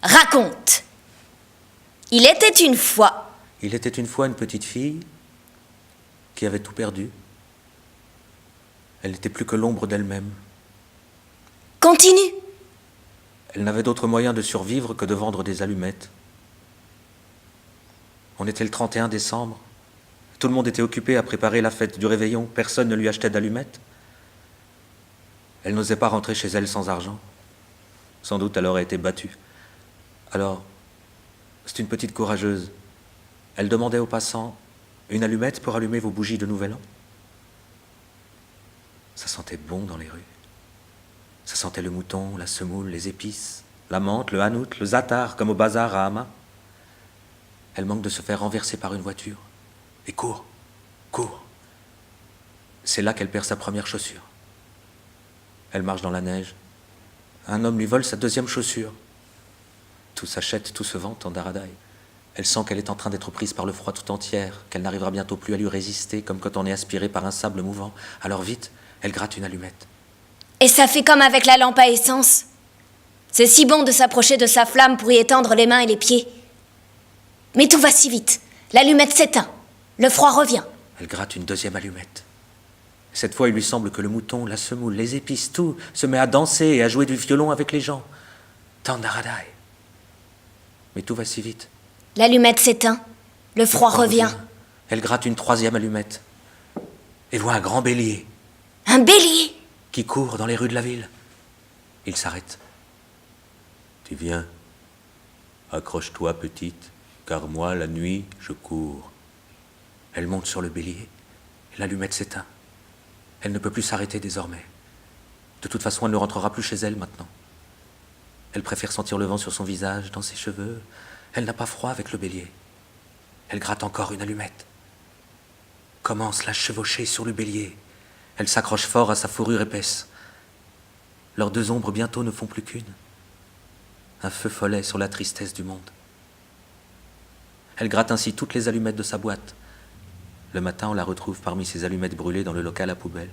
Raconte. Il était une fois. Il était une fois une petite fille qui avait tout perdu. Elle n'était plus que l'ombre d'elle-même. Continue. Elle n'avait d'autre moyen de survivre que de vendre des allumettes. On était le 31 décembre. Tout le monde était occupé à préparer la fête du réveillon. Personne ne lui achetait d'allumettes. Elle n'osait pas rentrer chez elle sans argent. Sans doute elle aurait été battue. Alors, c'est une petite courageuse. Elle demandait aux passants une allumette pour allumer vos bougies de Nouvel An. Ça sentait bon dans les rues. Ça sentait le mouton, la semoule, les épices, la menthe, le hanout, le zatar, comme au bazar à Hama. Elle manque de se faire renverser par une voiture. Et court, court. C'est là qu'elle perd sa première chaussure. Elle marche dans la neige. Un homme lui vole sa deuxième chaussure. Tout s'achète, tout se vend en Daradai. Elle sent qu'elle est en train d'être prise par le froid tout entière, qu'elle n'arrivera bientôt plus à lui résister, comme quand on est aspiré par un sable mouvant. Alors vite, elle gratte une allumette. Et ça fait comme avec la lampe à essence. C'est si bon de s'approcher de sa flamme pour y étendre les mains et les pieds. Mais tout va si vite. L'allumette s'éteint. Le froid revient. Elle gratte une deuxième allumette. Cette fois, il lui semble que le mouton, la semoule, les épices, tout se met à danser et à jouer du violon avec les gens. Tandaradai. Mais tout va si vite. L'allumette s'éteint. Le froid revient. Elle gratte une troisième allumette. Et voit un grand bélier. Un bélier Qui court dans les rues de la ville. Il s'arrête. Tu viens. Accroche-toi, petite, car moi, la nuit, je cours. Elle monte sur le bélier. L'allumette s'éteint. Elle ne peut plus s'arrêter désormais. De toute façon, elle ne rentrera plus chez elle maintenant. Elle préfère sentir le vent sur son visage, dans ses cheveux. Elle n'a pas froid avec le bélier. Elle gratte encore une allumette. Commence la chevaucher sur le bélier. Elle s'accroche fort à sa fourrure épaisse. Leurs deux ombres bientôt ne font plus qu'une. Un feu follet sur la tristesse du monde. Elle gratte ainsi toutes les allumettes de sa boîte. Le matin, on la retrouve parmi ses allumettes brûlées dans le local à poubelle.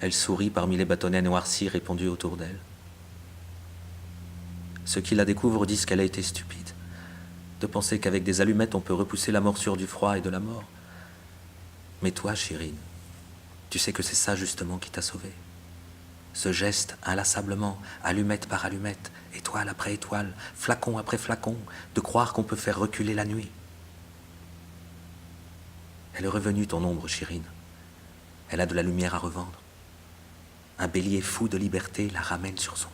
Elle sourit parmi les bâtonnets noircis répandus autour d'elle. Ceux qui la découvrent disent qu'elle a été stupide, de penser qu'avec des allumettes on peut repousser la morsure du froid et de la mort. Mais toi, Chirine, tu sais que c'est ça justement qui t'a sauvée. Ce geste inlassablement, allumette par allumette, étoile après étoile, flacon après flacon, de croire qu'on peut faire reculer la nuit. Elle est revenue, ton ombre, Chirine. Elle a de la lumière à revendre. Un bélier fou de liberté la ramène sur son